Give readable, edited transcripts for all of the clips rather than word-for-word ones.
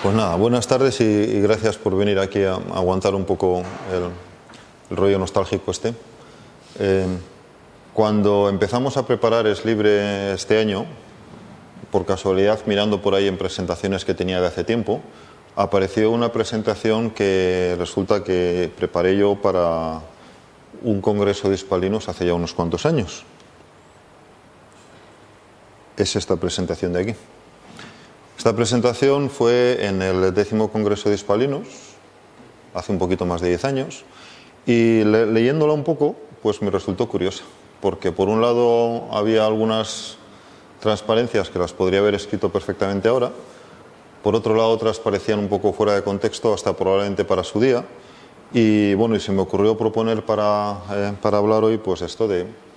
Pues nada, buenas tardes y gracias por venir aquí a aguantar un poco el rollo nostálgico este. Cuando empezamos a preparar Es Libre este año, por casualidad mirando por ahí en presentaciones que tenía de hace tiempo, apareció una presentación que resulta que preparé yo para un congreso de hispalinos hace ya unos cuantos años. Es esta presentación de aquí. Esta presentación fue en el 10º Congreso de Hispalinos, hace un poquito más de 10 años, y leyéndola un poco, pues me resultó curiosa, porque por un lado había algunas transparencias que las podría haber escrito perfectamente ahora, por otro lado otras parecían un poco fuera de contexto, hasta probablemente para su día, y bueno, y se me ocurrió proponer para hablar hoy, pues esto de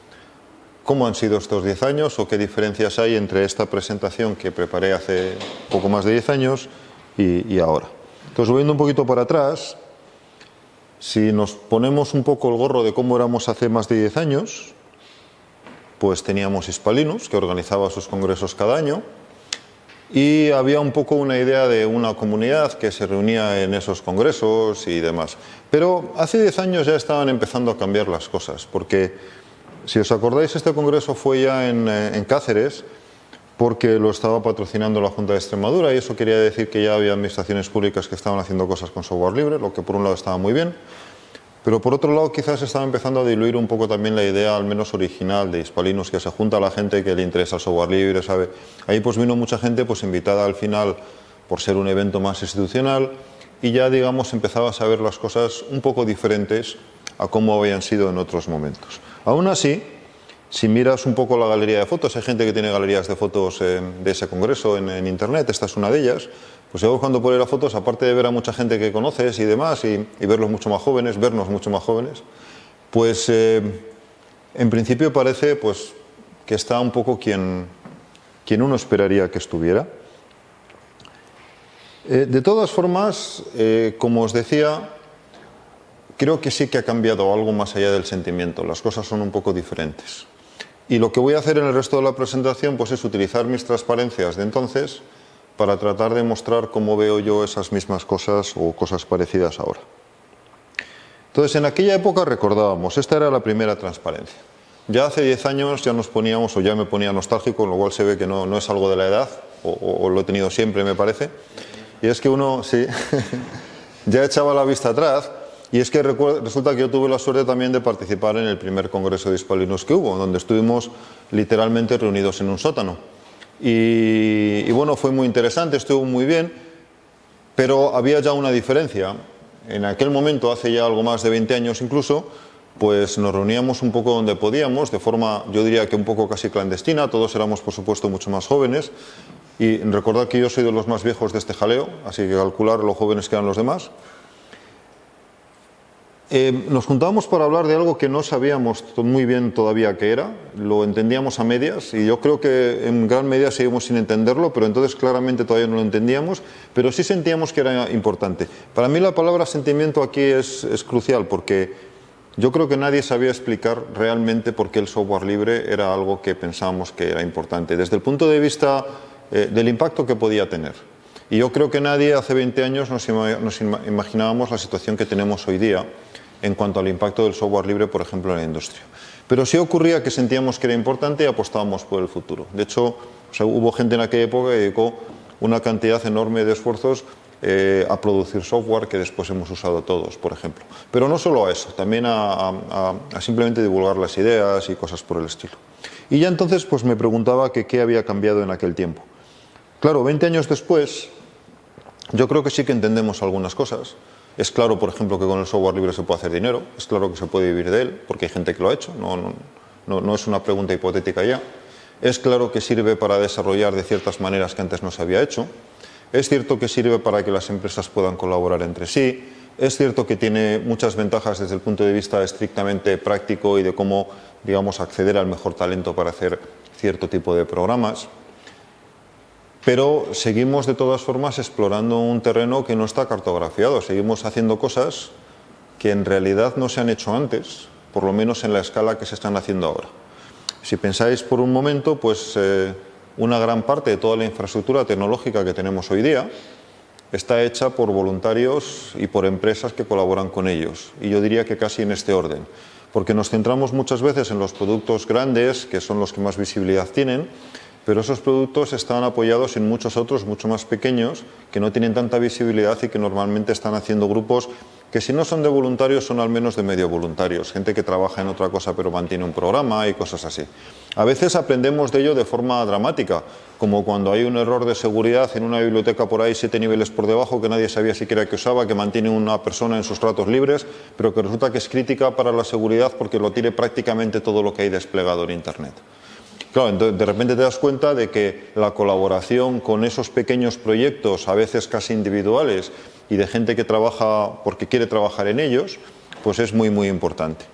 cómo han sido estos 10 años o qué diferencias hay entre esta presentación que preparé hace poco más de 10 años y ahora. Entonces, volviendo un poquito para atrás, si nos ponemos un poco el gorro de cómo éramos hace más de 10 años, pues teníamos Hispalinos, que organizaba sus congresos cada año, y había un poco una idea de una comunidad que se reunía en esos congresos y demás. Pero hace 10 años ya estaban empezando a cambiar las cosas, porque si os acordáis, este congreso fue ya en Cáceres, porque lo estaba patrocinando la Junta de Extremadura, y eso quería decir que ya había administraciones públicas que estaban haciendo cosas con software libre, lo que por un lado estaba muy bien, pero por otro lado quizás estaba empezando a diluir un poco también la idea, al menos original, de Hispalinos, que se junta a la gente que le interesa el software libre, ¿sabe? Ahí pues vino mucha gente pues invitada al final por ser un evento más institucional, y ya digamos empezaba a saber las cosas un poco diferentes a cómo habían sido en otros momentos. Aún así, si miras un poco la galería de fotos, hay gente que tiene galerías de fotos de ese congreso en internet, esta es una de ellas, pues yo cuando por ahí las fotos, aparte de ver a mucha gente que conoces y demás, y verlos mucho más jóvenes, vernos mucho más jóvenes, pues en principio parece pues que está un poco quien uno esperaría que estuviera. De todas formas, como os decía, creo que sí que ha cambiado algo más allá del sentimiento, las cosas son un poco diferentes. Y lo que voy a hacer en el resto de la presentación pues es utilizar mis transparencias de entonces para tratar de mostrar cómo veo yo esas mismas cosas o cosas parecidas ahora. Entonces, en aquella época recordábamos, esta era la primera transparencia. Ya hace 10 años ya nos poníamos, o ya me ponía nostálgico, lo cual se ve que no es algo de la edad, o lo he tenido siempre, me parece. Y es que uno, sí, ya echaba la vista atrás. Y es que resulta que yo tuve la suerte también de participar en el primer congreso de hispalinos que hubo, donde estuvimos literalmente reunidos en un sótano. Y bueno, fue muy interesante, estuvo muy bien, pero había ya una diferencia. En aquel momento, hace ya algo más de 20 años incluso, pues nos reuníamos un poco donde podíamos, de forma, yo diría que un poco casi clandestina, todos éramos por supuesto mucho más jóvenes, y recordad que yo soy de los más viejos de este jaleo, así que calcular lo jóvenes que eran los demás. Nos juntábamos para hablar de algo que no sabíamos muy bien todavía qué era, lo entendíamos a medias, y yo creo que en gran medida seguimos sin entenderlo, pero entonces claramente todavía no lo entendíamos, pero sí sentíamos que era importante. Para mí la palabra sentimiento aquí es crucial, porque yo creo que nadie sabía explicar realmente por qué el software libre era algo que pensábamos que era importante, desde el punto de vista del impacto que podía tener. Y yo creo que nadie hace 20 años nos imaginábamos la situación que tenemos hoy día en cuanto al impacto del software libre, por ejemplo, en la industria. Pero sí ocurría que sentíamos que era importante y apostábamos por el futuro. De hecho, o sea, hubo gente en aquella época que dedicó una cantidad enorme de esfuerzos a producir software que después hemos usado todos, por ejemplo. Pero no solo a eso, también a simplemente divulgar las ideas y cosas por el estilo. Y ya entonces pues me preguntaba que qué había cambiado en aquel tiempo. Claro, 20 años después, yo creo que sí que entendemos algunas cosas. Es claro, por ejemplo, que con el software libre se puede hacer dinero, es claro que se puede vivir de él, porque hay gente que lo ha hecho, no es una pregunta hipotética ya. Es claro que sirve para desarrollar de ciertas maneras que antes no se había hecho. Es cierto que sirve para que las empresas puedan colaborar entre sí. Es cierto que tiene muchas ventajas desde el punto de vista estrictamente práctico y de cómo, digamos, acceder al mejor talento para hacer cierto tipo de programas. Pero seguimos de todas formas explorando un terreno que no está cartografiado, seguimos haciendo cosas que en realidad no se han hecho antes, por lo menos en la escala que se están haciendo ahora. Si pensáis por un momento, pues una gran parte de toda la infraestructura tecnológica que tenemos hoy día está hecha por voluntarios y por empresas que colaboran con ellos. Y yo diría que casi en este orden. Porque nos centramos muchas veces en los productos grandes, que son los que más visibilidad tienen, pero esos productos están apoyados en muchos otros mucho más pequeños que no tienen tanta visibilidad y que normalmente están haciendo grupos que si no son de voluntarios son al menos de medio voluntarios, gente que trabaja en otra cosa pero mantiene un programa y cosas así. A veces aprendemos de ello de forma dramática, como cuando hay un error de seguridad en una biblioteca por ahí 7 niveles por debajo que nadie sabía siquiera que usaba, que mantiene una persona en sus ratos libres, pero que resulta que es crítica para la seguridad porque lo tiene prácticamente todo lo que hay desplegado en Internet. Claro, entonces de repente te das cuenta de que la colaboración con esos pequeños proyectos, a veces casi individuales, y de gente que trabaja porque quiere trabajar en ellos, pues es muy, muy importante.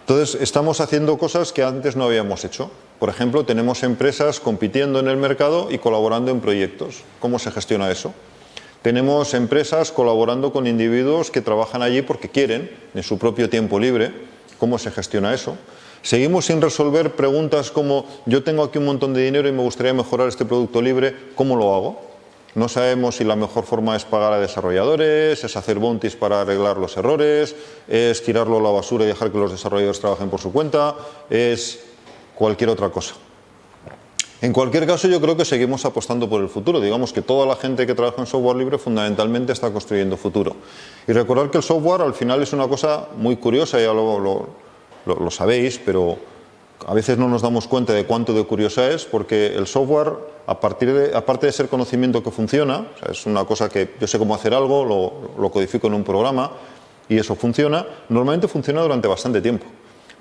Entonces, estamos haciendo cosas que antes no habíamos hecho. Por ejemplo, tenemos empresas compitiendo en el mercado y colaborando en proyectos. ¿Cómo se gestiona eso? Tenemos empresas colaborando con individuos que trabajan allí porque quieren, en su propio tiempo libre. ¿Cómo se gestiona eso? Seguimos sin resolver preguntas como yo tengo aquí un montón de dinero y me gustaría mejorar este producto libre, ¿cómo lo hago? No sabemos si la mejor forma es pagar a desarrolladores, es hacer bounties para arreglar los errores, es tirarlo a la basura y dejar que los desarrolladores trabajen por su cuenta, es cualquier otra cosa. En cualquier caso, yo creo que seguimos apostando por el futuro. Digamos que toda la gente que trabaja en software libre fundamentalmente está construyendo futuro. Y recordar que el software al final es una cosa muy curiosa, ya lo sabéis, pero a veces no nos damos cuenta de cuánto de curiosa es, porque el software, aparte de ser conocimiento que funciona, o sea, es una cosa que yo sé cómo hacer algo, lo codifico en un programa y eso funciona, normalmente funciona durante bastante tiempo.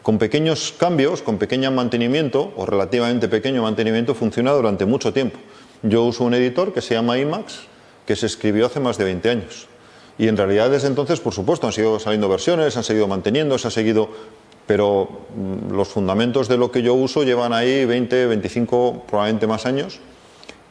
Con pequeños cambios, con pequeño mantenimiento o relativamente pequeño mantenimiento, funciona durante mucho tiempo. Yo uso un editor que se llama Emacs, que se escribió hace más de 20 años. Y en realidad desde entonces, por supuesto, han seguido saliendo versiones, han seguido manteniendo, se ha seguido... Pero los fundamentos de lo que yo uso llevan ahí 20, 25, probablemente más años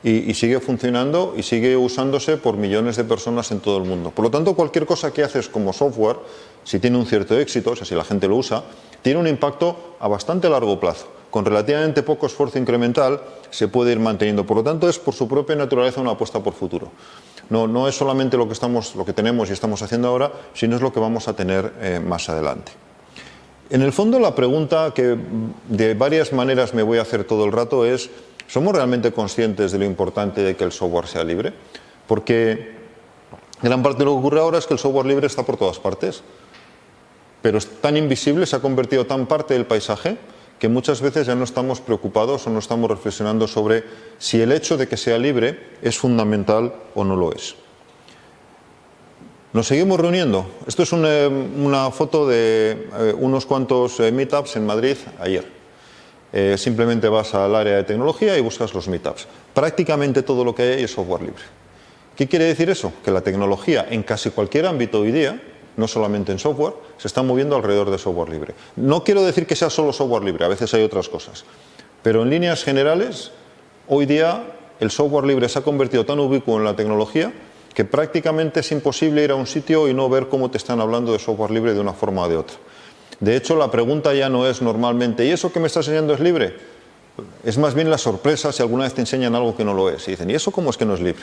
y sigue funcionando y sigue usándose por millones de personas en todo el mundo. Por lo tanto, cualquier cosa que haces como software, si tiene un cierto éxito, o sea, si la gente lo usa, tiene un impacto a bastante largo plazo. Con relativamente poco esfuerzo incremental se puede ir manteniendo. Por lo tanto, es por su propia naturaleza una apuesta por futuro. No es solamente lo que tenemos y estamos haciendo ahora, sino es lo que vamos a tener más adelante. En el fondo, la pregunta que de varias maneras me voy a hacer todo el rato es: ¿somos realmente conscientes de lo importante de que el software sea libre? Porque gran parte de lo que ocurre ahora es que el software libre está por todas partes, pero es tan invisible, se ha convertido tan parte del paisaje, que muchas veces ya no estamos preocupados o no estamos reflexionando sobre si el hecho de que sea libre es fundamental o no lo es. Nos seguimos reuniendo. Esto es una foto de unos cuantos meetups en Madrid ayer. Simplemente vas al área de tecnología y buscas los meetups. Prácticamente todo lo que hay es software libre. ¿Qué quiere decir eso? Que la tecnología en casi cualquier ámbito hoy día, no solamente en software, se está moviendo alrededor de software libre. No quiero decir que sea solo software libre, a veces hay otras cosas. Pero en líneas generales, hoy día el software libre se ha convertido tan ubicuo en la tecnología que prácticamente es imposible ir a un sitio y no ver cómo te están hablando de software libre de una forma o de otra. De hecho, la pregunta ya no es normalmente ¿y eso que me estás enseñando es libre? Es más bien la sorpresa si alguna vez te enseñan algo que no lo es. Y dicen, ¿y eso cómo es que no es libre?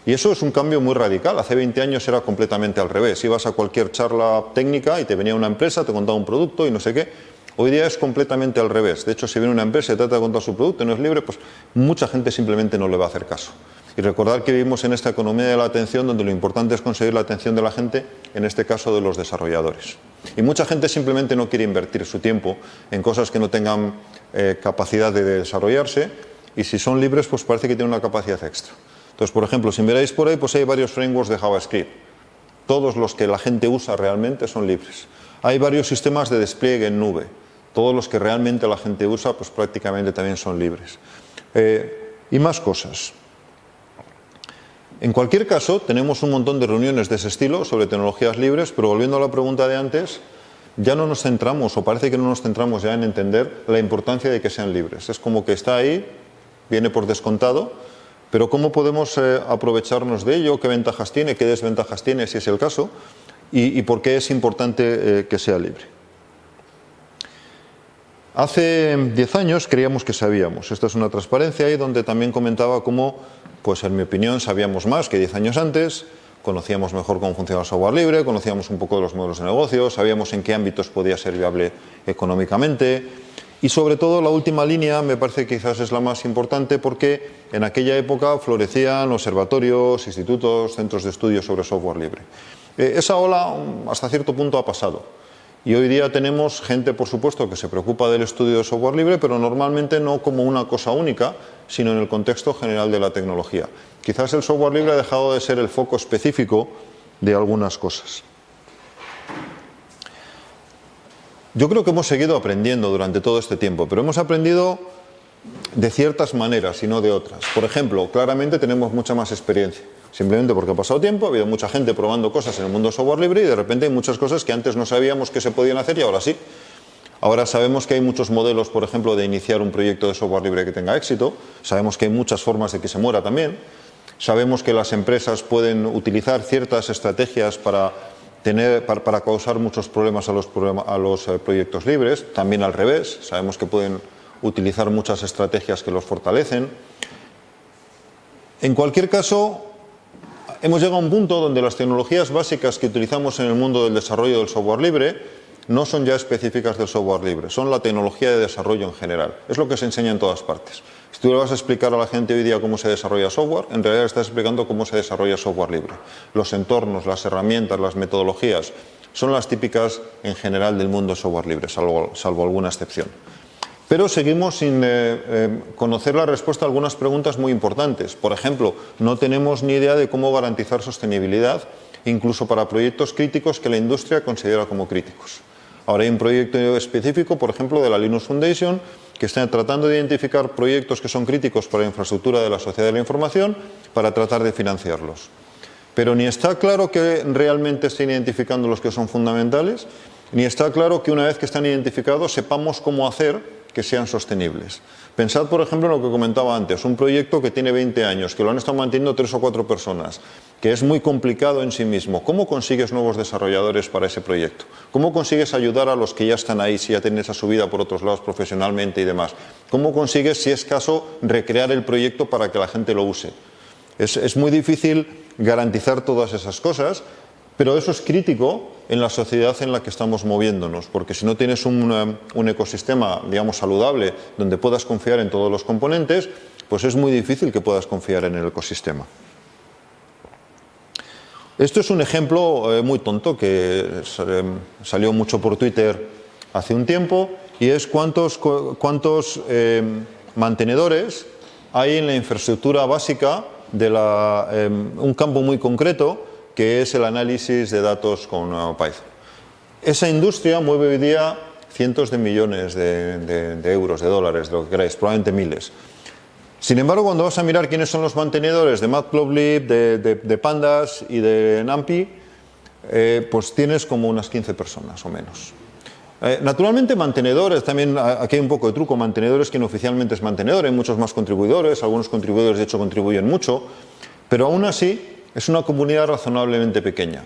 Y eso es un cambio muy radical. Hace 20 años era completamente al revés. Ibas a cualquier charla técnica y te venía una empresa, te contaba un producto y no sé qué. Hoy día es completamente al revés. De hecho, si viene una empresa y trata de contar su producto y no es libre, pues mucha gente simplemente no le va a hacer caso. Y recordar que vivimos en esta economía de la atención donde lo importante es conseguir la atención de la gente, en este caso de los desarrolladores. Y mucha gente simplemente no quiere invertir su tiempo en cosas que no tengan capacidad de desarrollarse, y si son libres pues parece que tienen una capacidad extra. Entonces, por ejemplo, si miráis por ahí, pues hay varios frameworks de JavaScript. Todos los que la gente usa realmente son libres. Hay varios sistemas de despliegue en nube. Todos los que realmente la gente usa pues prácticamente también son libres. Y más cosas. En cualquier caso, tenemos un montón de reuniones de ese estilo sobre tecnologías libres, pero volviendo a la pregunta de antes, ya no nos centramos, o parece que no nos centramos ya en entender la importancia de que sean libres. Es como que está ahí, viene por descontado, pero ¿cómo podemos aprovecharnos de ello? ¿Qué ventajas tiene? ¿Qué desventajas tiene, si es el caso? ¿Y por qué es importante que sea libre? Hace 10 años creíamos que sabíamos. Esta es una transparencia ahí donde también comentaba cómo, pues en mi opinión, sabíamos más que 10 años antes, conocíamos mejor cómo funcionaba el software libre, conocíamos un poco de los modelos de negocio, sabíamos en qué ámbitos podía ser viable económicamente y sobre todo la última línea me parece que quizás es la más importante porque en aquella época florecían observatorios, institutos, centros de estudio sobre software libre. Esa ola hasta cierto punto ha pasado. Y hoy día tenemos gente, por supuesto, que se preocupa del estudio de software libre, pero normalmente no como una cosa única, sino en el contexto general de la tecnología. Quizás el software libre ha dejado de ser el foco específico de algunas cosas. Yo creo que hemos seguido aprendiendo durante todo este tiempo, pero hemos aprendido de ciertas maneras y no de otras. Por ejemplo, claramente tenemos mucha más experiencia. Simplemente porque ha pasado tiempo, ha habido mucha gente probando cosas en el mundo del software libre y de repente hay muchas cosas que antes no sabíamos que se podían hacer y ahora sí. Ahora sabemos que hay muchos modelos, por ejemplo, de iniciar un proyecto de software libre que tenga éxito. Sabemos que hay muchas formas de que se muera también. Sabemos que las empresas pueden utilizar ciertas estrategias para causar muchos problemas a los proyectos libres. También al revés. Sabemos que pueden utilizar muchas estrategias que los fortalecen. En cualquier caso, hemos llegado a un punto donde las tecnologías básicas que utilizamos en el mundo del desarrollo del software libre no son ya específicas del software libre, son la tecnología de desarrollo en general. Es lo que se enseña en todas partes. Si tú le vas a explicar a la gente hoy día cómo se desarrolla software, en realidad estás explicando cómo se desarrolla software libre. Los entornos, las herramientas, las metodologías son las típicas en general del mundo software libre, salvo alguna excepción. Pero seguimos sin conocer la respuesta a algunas preguntas muy importantes. Por ejemplo, no tenemos ni idea de cómo garantizar sostenibilidad, incluso para proyectos críticos que la industria considera como críticos. Ahora hay un proyecto específico, por ejemplo, de la Linux Foundation, que está tratando de identificar proyectos que son críticos para la infraestructura de la sociedad de la información para tratar de financiarlos. Pero ni está claro que realmente estén identificando los que son fundamentales, ni está claro que una vez que están identificados sepamos cómo hacer que sean sostenibles. Pensad, por ejemplo, en lo que comentaba antes, un proyecto que tiene 20 años, que lo han estado manteniendo 3 o 4 personas, que es muy complicado en sí mismo. ¿Cómo consigues nuevos desarrolladores para ese proyecto? ¿Cómo consigues ayudar a los que ya están ahí, si ya tienen esa subida por otros lados profesionalmente y demás? ¿Cómo consigues, si es caso, recrear el proyecto para que la gente lo use? Es muy difícil garantizar todas esas cosas, pero eso es crítico en la sociedad en la que estamos moviéndonos, porque si no tienes un ecosistema, digamos, saludable, donde puedas confiar en todos los componentes, pues es muy difícil que puedas confiar en el ecosistema. Esto es un ejemplo muy tonto que salió mucho por Twitter hace un tiempo, y es cuántos mantenedores hay en la infraestructura básica de un campo muy concreto, que es el análisis de datos con Python. Esa industria mueve hoy día cientos de millones de euros, de dólares, de lo que queráis, probablemente miles. Sin embargo, cuando vas a mirar quiénes son los mantenedores de Matplotlib, de Pandas y de NumPy, pues tienes como unas 15 personas o menos. Naturalmente mantenedores, también aquí hay un poco de truco, mantenedores que no oficialmente es mantenedor, hay muchos más contribuidores, algunos contribuidores de hecho contribuyen mucho, pero aún así es una comunidad razonablemente pequeña.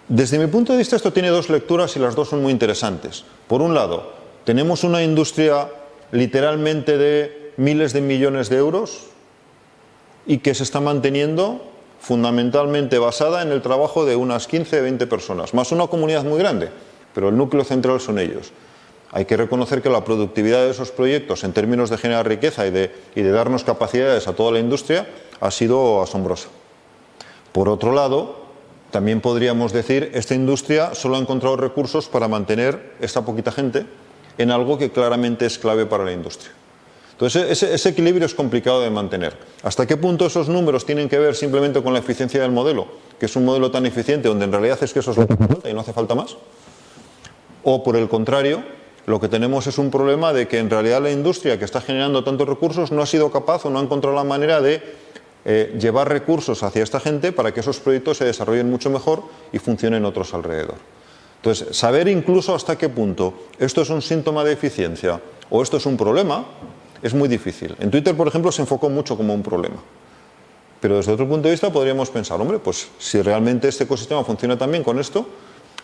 Desde mi punto de vista esto tiene dos lecturas y las dos son muy interesantes. Por un lado, tenemos una industria literalmente de miles de millones de euros y que se está manteniendo fundamentalmente basada en el trabajo de unas 15 o 20 personas, más una comunidad muy grande, pero el núcleo central son ellos. Hay que reconocer que la productividad de esos proyectos en términos de generar riqueza y de darnos capacidades a toda la industria ha sido asombrosa. Por otro lado, también podríamos decir, esta industria solo ha encontrado recursos para mantener esta poquita gente en algo que claramente es clave para la industria. Entonces, ese equilibrio es complicado de mantener. ¿Hasta qué punto esos números tienen que ver simplemente con la eficiencia del modelo? Que es un modelo tan eficiente donde en realidad es que eso es lo que hace falta y no hace falta más. O por el contrario, lo que tenemos es un problema de que en realidad la industria que está generando tantos recursos no ha sido capaz o no ha encontrado la manera de llevar recursos hacia esta gente para que esos proyectos se desarrollen mucho mejor y funcionen otros alrededor. Entonces, saber incluso hasta qué punto esto es un síntoma de eficiencia o esto es un problema es muy difícil. En Twitter, por ejemplo, se enfocó mucho como un problema. Pero desde otro punto de vista podríamos pensar, hombre, pues si realmente este ecosistema funciona tan bien con esto,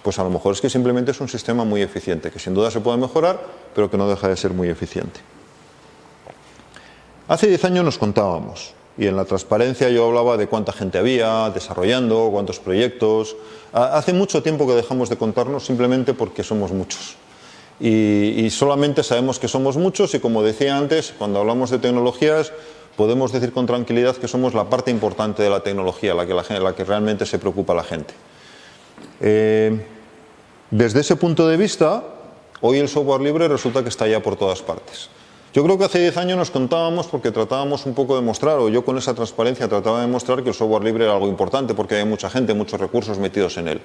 Pues a lo mejor es que simplemente es un sistema muy eficiente, que sin duda se puede mejorar, pero que no deja de ser muy eficiente. Hace 10 años nos contábamos, y en la transparencia yo hablaba de cuánta gente había desarrollando, cuántos proyectos. Hace mucho tiempo que dejamos de contarnos simplemente porque somos muchos. Y solamente sabemos que somos muchos y, como decía antes, cuando hablamos de tecnologías podemos decir con tranquilidad que somos la parte importante de la tecnología, la que realmente se preocupa a la gente. Desde ese punto de vista, hoy el software libre resulta que está ya por todas partes. Yo creo que hace 10 años nos contábamos porque tratábamos un poco de mostrar, o yo con esa transparencia trataba de mostrar que el software libre era algo importante porque hay mucha gente, muchos recursos metidos en él.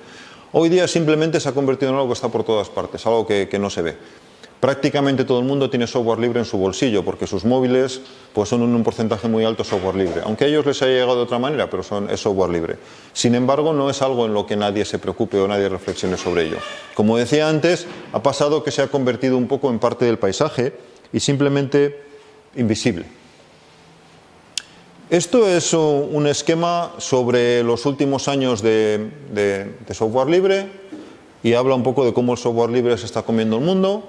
Hoy día simplemente se ha convertido en algo que está por todas partes, algo que no se ve. Prácticamente todo el mundo tiene software libre en su bolsillo porque sus móviles pues son un porcentaje muy alto software libre. Aunque a ellos les haya llegado de otra manera, pero es software libre. Sin embargo, no es algo en lo que nadie se preocupe o nadie reflexione sobre ello. Como decía antes, ha pasado que se ha convertido un poco en parte del paisaje y simplemente invisible. Esto es un esquema sobre los últimos años de software libre y habla un poco de cómo el software libre se está comiendo el mundo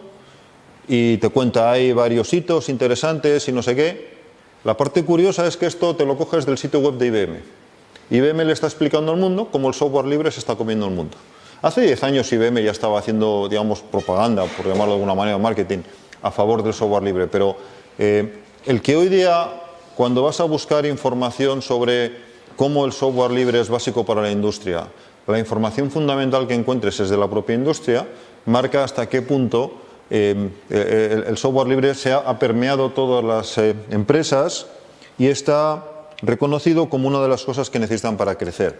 y te cuenta, hay varios hitos interesantes y no sé qué. La parte curiosa es que esto te lo coges del sitio web de IBM. IBM le está explicando al mundo cómo el software libre se está comiendo el mundo. Hace 10 años IBM ya estaba haciendo, digamos, propaganda, por llamarlo de alguna manera, marketing, a favor del software libre, pero el que hoy día, cuando vas a buscar información sobre cómo el software libre es básico para la industria, la información fundamental que encuentres es de la propia industria, marca hasta qué punto el software libre ha permeado todas las empresas y está reconocido como una de las cosas que necesitan para crecer.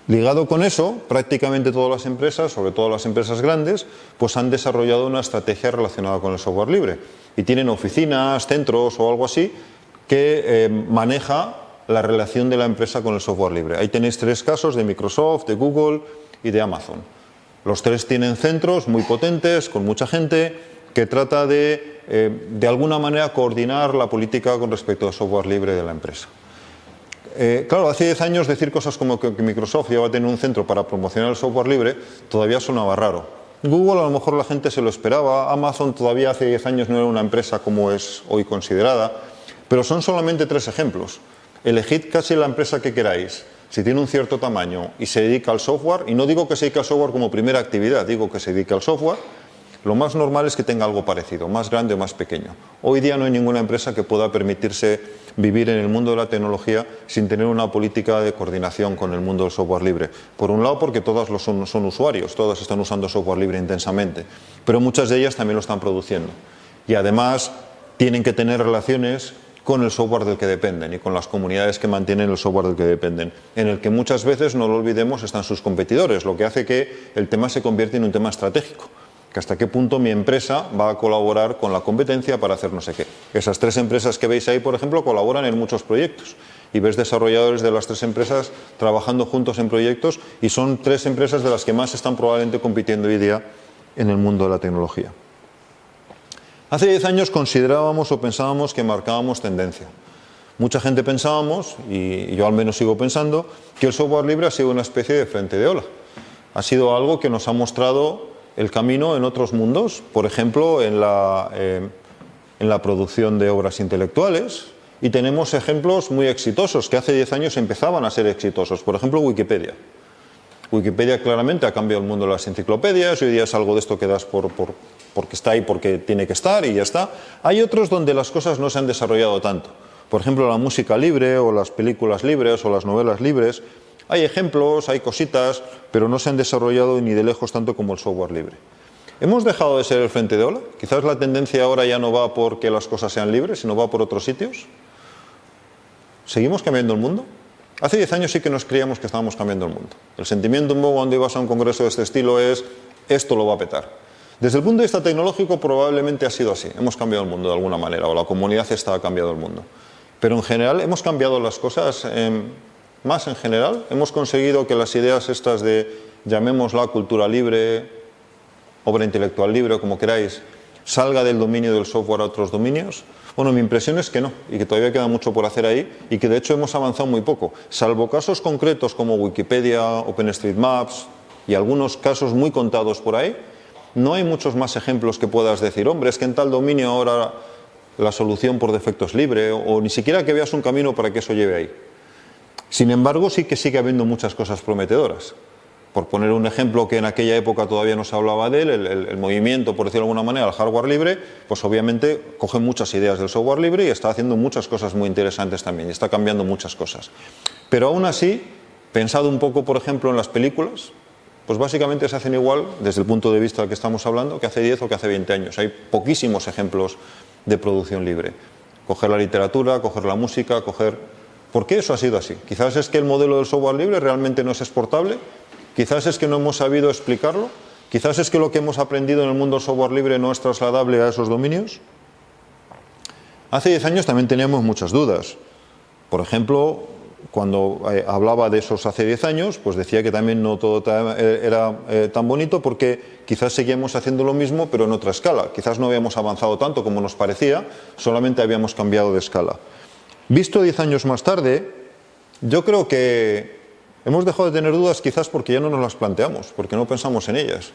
Ligado con eso, prácticamente todas las empresas, sobre todo las empresas grandes, pues han desarrollado una estrategia relacionada con el software libre y tienen oficinas, centros o algo así que maneja la relación de la empresa con el software libre. Ahí tenéis 3 casos de Microsoft, de Google y de Amazon. Los 3 tienen centros muy potentes, con mucha gente, que trata de alguna manera coordinar la política con respecto al software libre de la empresa. Claro, hace 10 años decir cosas como que Microsoft ya va a tener un centro para promocionar el software libre todavía sonaba raro. Google a lo mejor la gente se lo esperaba, Amazon todavía hace 10 años no era una empresa como es hoy considerada, pero son solamente 3 ejemplos. Elegid casi la empresa que queráis, si tiene un cierto tamaño y se dedica al software, y no digo que se dedique al software como primera actividad, digo que se dedique al software, lo más normal es que tenga algo parecido, más grande o más pequeño. Hoy día no hay ninguna empresa que pueda permitirse vivir en el mundo de la tecnología sin tener una política de coordinación con el mundo del software libre. Por un lado, porque todas son usuarios, todas están usando software libre intensamente, pero muchas de ellas también lo están produciendo. Y además tienen que tener relaciones con el software del que dependen y con las comunidades que mantienen el software del que dependen, en el que muchas veces, no lo olvidemos, están sus competidores, lo que hace que el tema se convierta en un tema estratégico. Que hasta qué punto mi empresa va a colaborar con la competencia para hacer no sé qué. Esas 3 empresas que veis ahí, por ejemplo, colaboran en muchos proyectos. Y ves desarrolladores de las 3 empresas trabajando juntos en proyectos y son 3 empresas de las que más están probablemente compitiendo hoy día en el mundo de la tecnología. Hace 10 años considerábamos o pensábamos que marcábamos tendencia. Mucha gente pensábamos, y yo al menos sigo pensando, que el software libre ha sido una especie de frente de ola. Ha sido algo que nos ha mostrado el camino en otros mundos, por ejemplo, en la producción de obras intelectuales, y tenemos ejemplos muy exitosos que hace 10 años empezaban a ser exitosos. Por ejemplo, Wikipedia. Wikipedia claramente ha cambiado el mundo de las enciclopedias y hoy día es algo de esto que das porque está ahí, porque tiene que estar y ya está. Hay otros donde las cosas no se han desarrollado tanto. Por ejemplo, la música libre o las películas libres o las novelas libres. Hay ejemplos, hay cositas, pero no se han desarrollado ni de lejos tanto como el software libre. ¿Hemos dejado de ser el frente de ola? Quizás la tendencia ahora ya no va por que las cosas sean libres, sino va por otros sitios. ¿Seguimos cambiando el mundo? Hace 10 años sí que nos creíamos que estábamos cambiando el mundo. El sentimiento un poco cuando ibas a un congreso de este estilo es, esto lo va a petar. Desde el punto de vista tecnológico probablemente ha sido así. Hemos cambiado el mundo de alguna manera, o la comunidad está cambiando el mundo. Pero en general hemos cambiado las cosas más en general. Hemos conseguido que las ideas estas de, llamémosla cultura libre, obra intelectual libre, como queráis, salga del dominio del software a otros dominios. Bueno, mi impresión es que no, y que todavía queda mucho por hacer ahí, y que de hecho hemos avanzado muy poco, salvo casos concretos como Wikipedia, OpenStreetMaps y algunos casos muy contados por ahí. No hay muchos más ejemplos que puedas decir, hombre, es que en tal dominio ahora la solución por defecto es libre, o ni siquiera que veas un camino para que eso lleve ahí. Sin embargo, sí que sigue habiendo muchas cosas prometedoras. Por poner un ejemplo que en aquella época todavía no se hablaba de él, el movimiento, por decirlo de alguna manera, al hardware libre, pues obviamente coge muchas ideas del software libre y está haciendo muchas cosas muy interesantes también, y está cambiando muchas cosas. Pero aún así, pensado un poco, por ejemplo, en las películas, pues básicamente se hacen igual, desde el punto de vista del que estamos hablando, que hace 10 o que hace 20 años. Hay poquísimos ejemplos de producción libre. Coger la literatura, coger la música, coger... ¿Por qué eso ha sido así? Quizás es que el modelo del software libre realmente no es exportable. Quizás es que no hemos sabido explicarlo, quizás es que lo que hemos aprendido en el mundo software libre no es trasladable a esos dominios. Hace 10 años también teníamos muchas dudas. Por ejemplo, cuando hablaba de esos hace 10 años, pues decía que también no todo era tan bonito porque quizás seguíamos haciendo lo mismo pero en otra escala. Quizás no habíamos avanzado tanto como nos parecía, solamente habíamos cambiado de escala. Visto 10 años más tarde, yo creo que hemos dejado de tener dudas quizás porque ya no nos las planteamos, porque no pensamos en ellas.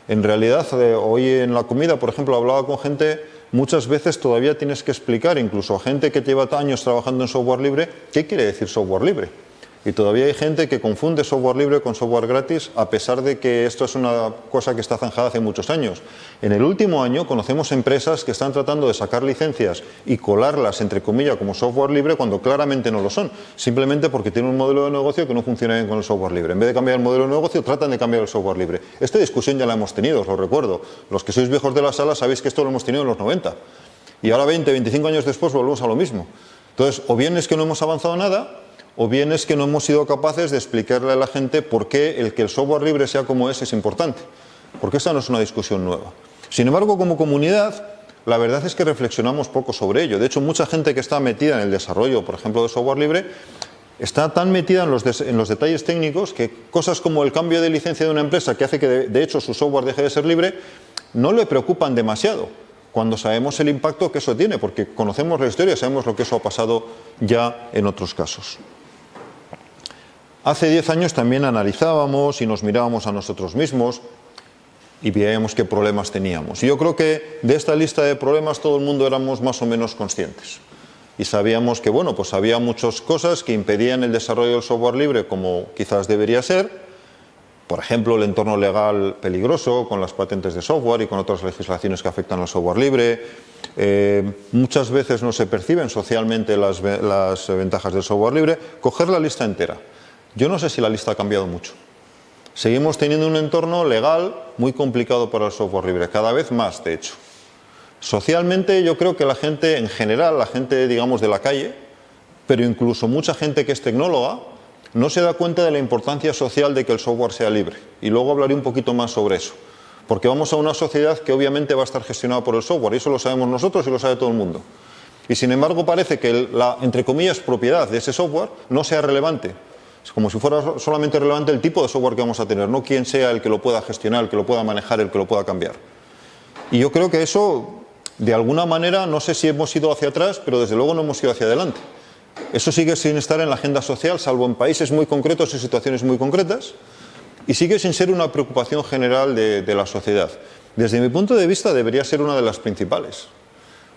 En realidad, hoy en la comida, por ejemplo, hablaba con gente, muchas veces todavía tienes que explicar, incluso a gente que lleva años trabajando en software libre, qué quiere decir software libre. Y todavía hay gente que confunde software libre con software gratis, a pesar de que esto es una cosa que está zanjada hace muchos años. En el último año conocemos empresas que están tratando de sacar licencias y colarlas, entre comillas, como software libre cuando claramente no lo son, simplemente porque tienen un modelo de negocio que no funciona bien con el software libre. En vez de cambiar el modelo de negocio, tratan de cambiar el software libre. Esta discusión ya la hemos tenido, os lo recuerdo. Los que sois viejos de la sala sabéis que esto lo hemos tenido en los 90. Y ahora 20, 25 años después volvemos a lo mismo. Entonces, o bien es que no hemos avanzado nada, o bien es que no hemos sido capaces de explicarle a la gente por qué el que el software libre sea como es importante. Porque esta no es una discusión nueva. Sin embargo, como comunidad, la verdad es que reflexionamos poco sobre ello. De hecho, mucha gente que está metida en el desarrollo, por ejemplo, de software libre, está tan metida en los detalles técnicos que cosas como el cambio de licencia de una empresa, que hace que de hecho su software deje de ser libre, no le preocupan demasiado cuando sabemos el impacto que eso tiene, porque conocemos la historia y sabemos lo que eso ha pasado ya en otros casos. Hace 10 años también analizábamos y nos mirábamos a nosotros mismos y veíamos qué problemas teníamos. Y yo creo que de esta lista de problemas todo el mundo éramos más o menos conscientes. Y sabíamos que, bueno, pues había muchas cosas que impedían el desarrollo del software libre como quizás debería ser. Por ejemplo, el entorno legal peligroso con las patentes de software y con otras legislaciones que afectan al software libre. Muchas veces no se perciben socialmente las ventajas del software libre. Coger la lista entera. Yo no sé si la lista ha cambiado mucho. Seguimos teniendo un entorno legal muy complicado para el software libre, cada vez más, de hecho. Socialmente yo creo que la gente, en general, la gente, digamos, de la calle, pero incluso mucha gente que es tecnóloga, no se da cuenta de la importancia social de que el software sea libre. Y luego hablaré un poquito más sobre eso. Porque vamos a una sociedad que obviamente va a estar gestionada por el software, y eso lo sabemos nosotros y lo sabe todo el mundo. Y sin embargo parece que la, entre comillas, propiedad de ese software no sea relevante. Es como si fuera solamente relevante el tipo de software que vamos a tener, no quién sea el que lo pueda gestionar, el que lo pueda manejar, el que lo pueda cambiar. Y yo creo que eso, de alguna manera, no sé si hemos ido hacia atrás, pero desde luego no hemos ido hacia adelante. Eso sigue sin estar en la agenda social, salvo en países muy concretos y situaciones muy concretas, y sigue sin ser una preocupación general de la sociedad. Desde mi punto de vista debería ser una de las principales.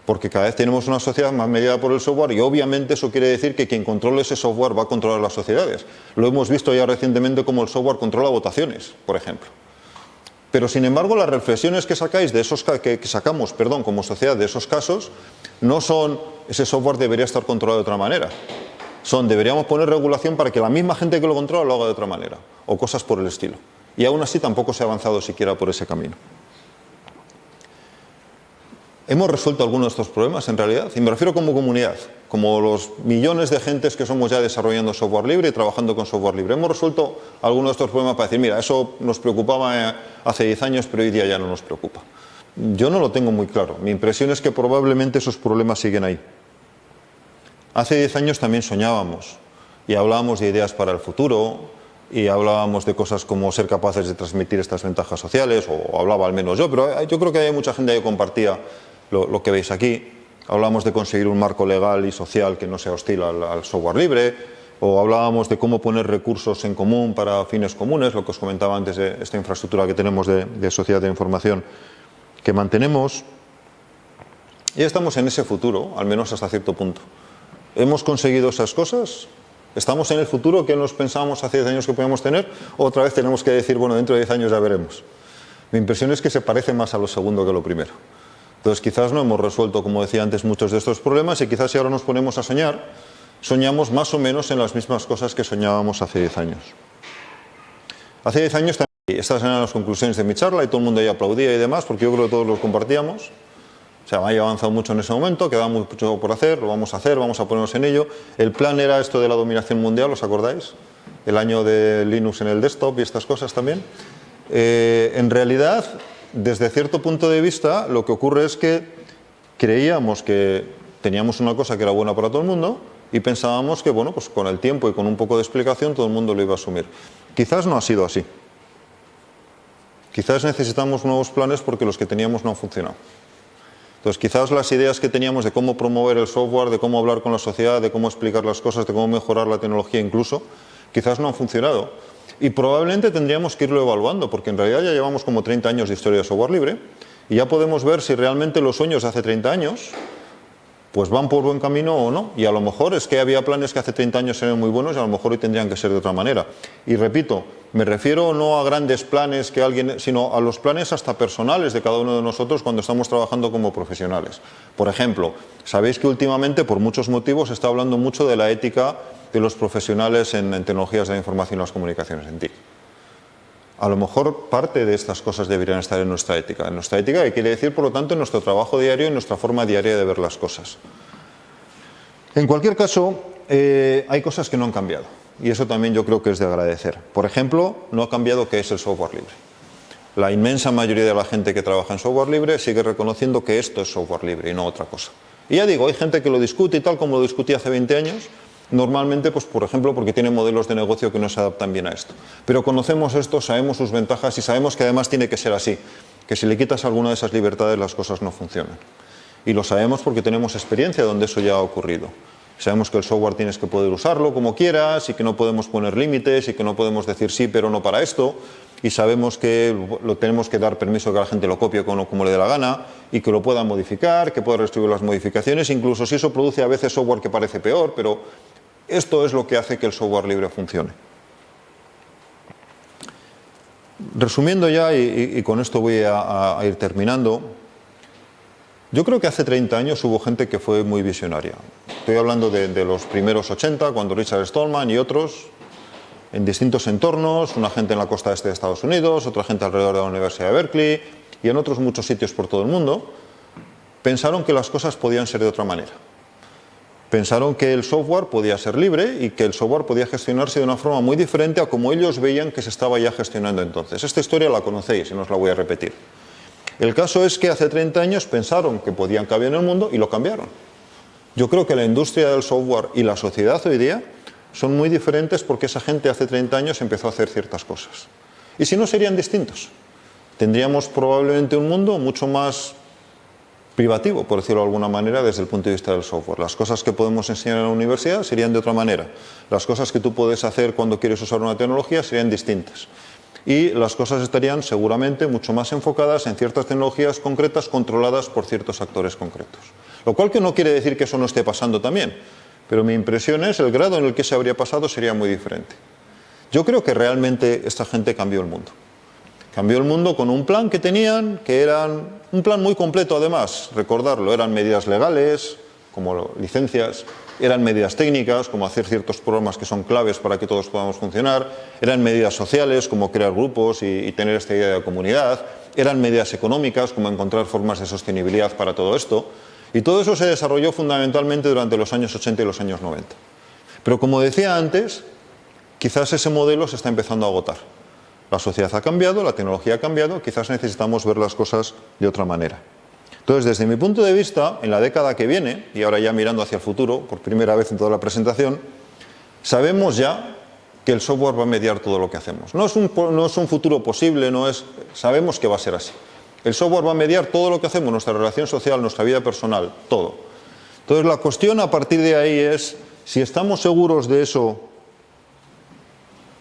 Porque cada vez tenemos una sociedad más mediada por el software y obviamente eso quiere decir que quien controle ese software va a controlar las sociedades. Lo hemos visto ya recientemente como el software controla votaciones, por ejemplo. Pero sin embargo las reflexiones que sacáis de esos que sacamos, perdón, como sociedad de esos casos, no son ese software debería estar controlado de otra manera. Son deberíamos poner regulación para que la misma gente que lo controla lo haga de otra manera. O cosas por el estilo. Y aún así tampoco se ha avanzado siquiera por ese camino. ¿Hemos resuelto algunos de estos problemas en realidad? Y me refiero como comunidad, como los millones de gentes que somos ya desarrollando software libre y trabajando con software libre. ¿Hemos resuelto algunos de estos problemas para decir, mira, eso nos preocupaba hace 10 años, pero hoy día ya no nos preocupa? Yo no lo tengo muy claro. Mi impresión es que probablemente esos problemas siguen ahí. Hace 10 años también soñábamos y hablábamos de ideas para el futuro y hablábamos de cosas como ser capaces de transmitir estas ventajas sociales, o hablaba al menos yo, pero yo creo que hay mucha gente que compartía lo que veis aquí. Hablamos de conseguir un marco legal y social que no sea hostil al software libre. o hablábamos de cómo poner recursos en común para fines comunes, lo que os comentaba antes de esta infraestructura que tenemos de sociedad de información que mantenemos. Ya estamos en ese futuro, al menos hasta cierto punto. ¿Hemos conseguido esas cosas? ¿Estamos en el futuro que nos pensábamos hace 10 años que podíamos tener? ¿O otra vez tenemos que decir, bueno, dentro de 10 años ya veremos? Mi impresión es que se parece más a lo segundo que a lo primero. Entonces quizás no hemos resuelto, como decía antes, muchos de estos problemas, y quizás si ahora nos ponemos a soñar, soñamos más o menos en las mismas cosas que soñábamos hace 10 años. Hace 10 años también, estas eran las conclusiones de mi charla y todo el mundo ahí aplaudía y demás, porque yo creo que todos los compartíamos. O sea, haya avanzado mucho en ese momento, queda mucho por hacer, lo vamos a hacer, vamos a ponernos en ello. El plan era esto de la dominación mundial, ¿os acordáis? El año de Linux en el desktop y estas cosas también. En realidad, desde cierto punto de vista, lo que ocurre es que creíamos que teníamos una cosa que era buena para todo el mundo y pensábamos que, bueno, pues con el tiempo y con un poco de explicación todo el mundo lo iba a asumir. Quizás no ha sido así. Quizás necesitamos nuevos planes porque los que teníamos no han funcionado. Entonces, quizás las ideas que teníamos de cómo promover el software, de cómo hablar con la sociedad, de cómo explicar las cosas, de cómo mejorar la tecnología incluso, quizás no han funcionado. Y probablemente tendríamos que irlo evaluando, porque en realidad ya llevamos como 30 años de historia de software libre y ya podemos ver si realmente los sueños de hace 30 años pues van por buen camino o no. Y a lo mejor es que había planes que hace 30 años eran muy buenos y a lo mejor hoy tendrían que ser de otra manera. Y repito, me refiero no a grandes planes que alguien, sino a los planes hasta personales de cada uno de nosotros cuando estamos trabajando como profesionales. Por ejemplo, sabéis que últimamente por muchos motivos se está hablando mucho de la ética de los profesionales en tecnologías de la información y las comunicaciones, en TIC. A lo mejor parte de estas cosas deberían estar en nuestra ética. En nuestra ética, que quiere decir, por lo tanto, en nuestro trabajo diario y en nuestra forma diaria de ver las cosas. En cualquier caso, hay cosas que no han cambiado. Y eso también yo creo que es de agradecer. Por ejemplo, no ha cambiado qué es el software libre. La inmensa mayoría de la gente que trabaja en software libre sigue reconociendo que esto es software libre y no otra cosa. Y ya digo, hay gente que lo discute y tal como lo discutía hace 20 años, normalmente, pues por ejemplo, porque tiene modelos de negocio que no se adaptan bien a esto. Pero conocemos esto, sabemos sus ventajas y sabemos que además tiene que ser así, que si le quitas alguna de esas libertades las cosas no funcionan. Y lo sabemos porque tenemos experiencia donde eso ya ha ocurrido. Sabemos que el software tienes que poder usarlo como quieras y que no podemos poner límites y que no podemos decir sí pero no para esto, y sabemos que lo tenemos que dar permiso que la gente lo copie como le dé la gana y que lo pueda modificar, que pueda restituir las modificaciones, incluso si eso produce a veces software que parece peor, pero esto es lo que hace que el software libre funcione. Resumiendo ya, y con esto voy a ir terminando, yo creo que hace 30 años hubo gente que fue muy visionaria. Estoy hablando de los primeros 80, cuando Richard Stallman y otros, en distintos entornos, una gente en la costa este de Estados Unidos, otra gente alrededor de la Universidad de Berkeley y en otros muchos sitios por todo el mundo, pensaron que las cosas podían ser de otra manera. Pensaron que el software podía ser libre y que el software podía gestionarse de una forma muy diferente a como ellos veían que se estaba ya gestionando entonces. Esta historia la conocéis y no os la voy a repetir. El caso es que hace 30 años pensaron que podían cambiar en el mundo y lo cambiaron. Yo creo que la industria del software y la sociedad hoy día son muy diferentes porque esa gente hace 30 años empezó a hacer ciertas cosas. Y si no, serían distintos. Tendríamos probablemente un mundo mucho más privativo, por decirlo de alguna manera, desde el punto de vista del software. Las cosas que podemos enseñar en la universidad serían de otra manera. Las cosas que tú puedes hacer cuando quieres usar una tecnología serían distintas. Y las cosas estarían seguramente mucho más enfocadas en ciertas tecnologías concretas controladas por ciertos actores concretos. Lo cual que no quiere decir que eso no esté pasando también, pero mi impresión es el grado en el que se habría pasado sería muy diferente. Yo creo que realmente esta gente cambió el mundo. Cambió el mundo con un plan que tenían, que era un plan muy completo además, recordarlo, eran medidas legales, como licencias, eran medidas técnicas, como hacer ciertos programas que son claves para que todos podamos funcionar, eran medidas sociales, como crear grupos y tener esta idea de comunidad, eran medidas económicas, como encontrar formas de sostenibilidad para todo esto, y todo eso se desarrolló fundamentalmente durante los años 80 y los años 90. Pero como decía antes, quizás ese modelo se está empezando a agotar. La sociedad ha cambiado, la tecnología ha cambiado, quizás necesitamos ver las cosas de otra manera. Entonces, desde mi punto de vista, en la década que viene, y ahora ya mirando hacia el futuro, por primera vez en toda la presentación, sabemos ya que el software va a mediar todo lo que hacemos. No es un futuro posible, sabemos que va a ser así. El software va a mediar todo lo que hacemos, nuestra relación social, nuestra vida personal, todo. Entonces, la cuestión a partir de ahí es Si estamos seguros de eso,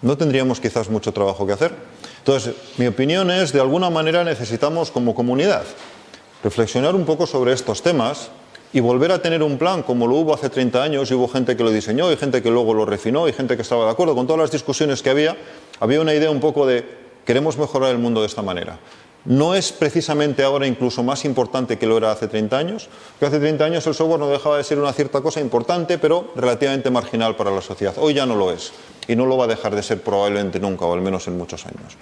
no tendríamos quizás mucho trabajo que hacer. Entonces, mi opinión es, de alguna manera necesitamos como comunidad reflexionar un poco sobre estos temas y volver a tener un plan como lo hubo hace 30 años, y hubo gente que lo diseñó y gente que luego lo refinó y gente que estaba de acuerdo. Con todas las discusiones que había una idea un poco de queremos mejorar el mundo de esta manera. No es precisamente ahora incluso más importante que lo era hace 30 años, porque hace 30 años el software no dejaba de ser una cierta cosa importante, pero relativamente marginal para la sociedad. Hoy ya no lo es, y no lo va a dejar de ser probablemente nunca, o al menos en muchos años.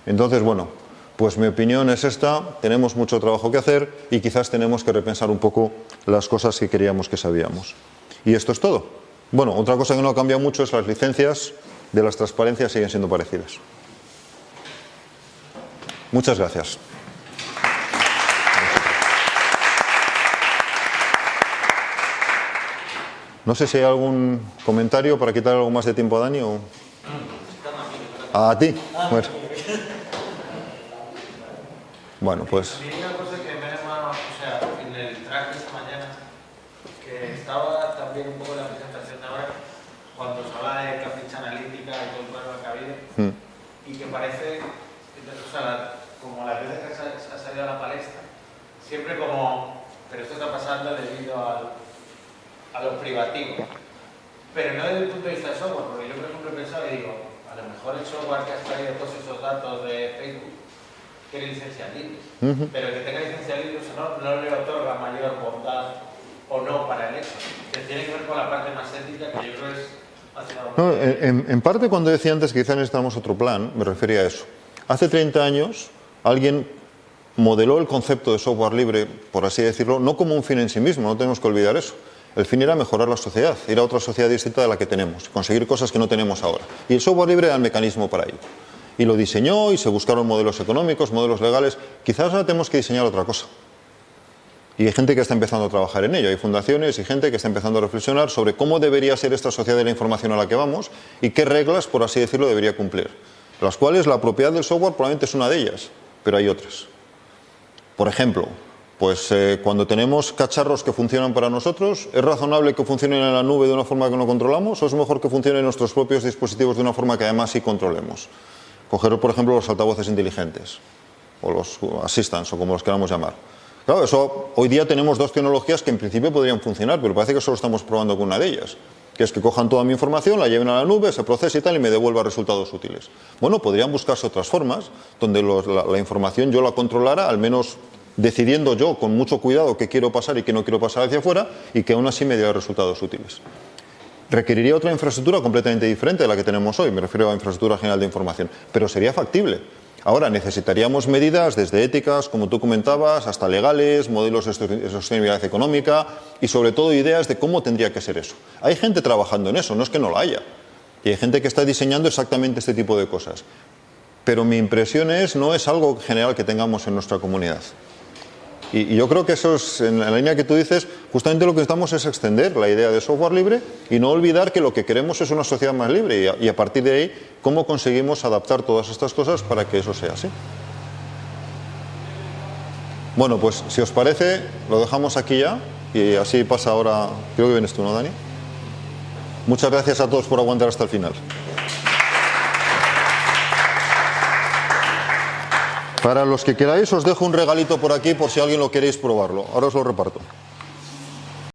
Entonces, bueno, pues mi opinión es esta: tenemos mucho trabajo que hacer y quizás tenemos que repensar un poco las cosas que queríamos que sabíamos. Y esto es todo. Bueno, otra cosa que no ha cambiado mucho es las licencias de las transparencias siguen siendo parecidas. Muchas gracias. No sé si hay algún comentario para quitar algo más de tiempo a Dani o... ¿A ti? Bueno, pues... Una cosa que me ha llamado, o sea, en el track de esta mañana, que estaba también un poco en la presentación de ahora, cuando se habla de Cambridge Analytica y todo el problema que ha habido, y que parece, o sea, como las veces que ha salido a la palestra, siempre como, pero esto está pasando debido a los privativos, pero no desde el punto de vista de software, porque yo por ejemplo he pensado y digo, a lo mejor el software que ha extraído todos esos datos de Facebook tiene licencias libres, pero el que tenga licencias libres no le otorga mayor bondad o no para el hecho, que tiene que ver con la parte más ética, que yo creo es... No, en parte, cuando decía antes que quizá necesitamos otro plan, me refería a eso. Hace 30 años alguien modeló el concepto de software libre, por así decirlo, no como un fin en sí mismo, no tenemos que olvidar eso. El fin era mejorar la sociedad, ir a otra sociedad distinta de la que tenemos, conseguir cosas que no tenemos ahora. Y el software libre era el mecanismo para ello. Y lo diseñó y se buscaron modelos económicos, modelos legales. Quizás ahora tenemos que diseñar otra cosa. Y hay gente que está empezando a trabajar en ello. Hay fundaciones y gente que está empezando a reflexionar sobre cómo debería ser esta sociedad de la información a la que vamos y qué reglas, por así decirlo, debería cumplir. Las cuales la propiedad del software probablemente es una de ellas, pero hay otras. Por ejemplo, pues cuando tenemos cacharros que funcionan para nosotros, ¿es razonable que funcionen en la nube de una forma que no controlamos o es mejor que funcionen en nuestros propios dispositivos de una forma que además sí controlemos? Coger, por ejemplo, los altavoces inteligentes o los assistants o como los queramos llamar. Claro, eso, hoy día tenemos dos tecnologías que en principio podrían funcionar, pero parece que solo estamos probando con una de ellas, que es que cojan toda mi información, la lleven a la nube, se procese y tal, y me devuelva resultados útiles. Bueno, podrían buscarse otras formas donde la información yo la controlara, al menos decidiendo yo con mucho cuidado qué quiero pasar y qué no quiero pasar hacia afuera, y que aún así me diera resultados útiles. Requeriría otra infraestructura completamente diferente de la que tenemos hoy, me refiero a infraestructura general de información, pero sería factible. Ahora necesitaríamos medidas desde éticas, como tú comentabas, hasta legales, modelos de sostenibilidad económica y sobre todo ideas de cómo tendría que ser eso. Hay gente trabajando en eso, no es que no la haya. Y hay gente que está diseñando exactamente este tipo de cosas. Pero mi impresión es, no es algo general que tengamos en nuestra comunidad. Y yo creo que eso es, en la línea que tú dices, justamente lo que estamos es extender la idea de software libre y no olvidar que lo que queremos es una sociedad más libre y a partir de ahí, cómo conseguimos adaptar todas estas cosas para que eso sea así. Bueno, pues si os parece, lo dejamos aquí ya y así pasa ahora, creo que vienes tú, ¿no, Dani? Muchas gracias a todos por aguantar hasta el final. Para los que queráis os dejo un regalito por aquí por si alguien lo queréis probarlo. Ahora os lo reparto.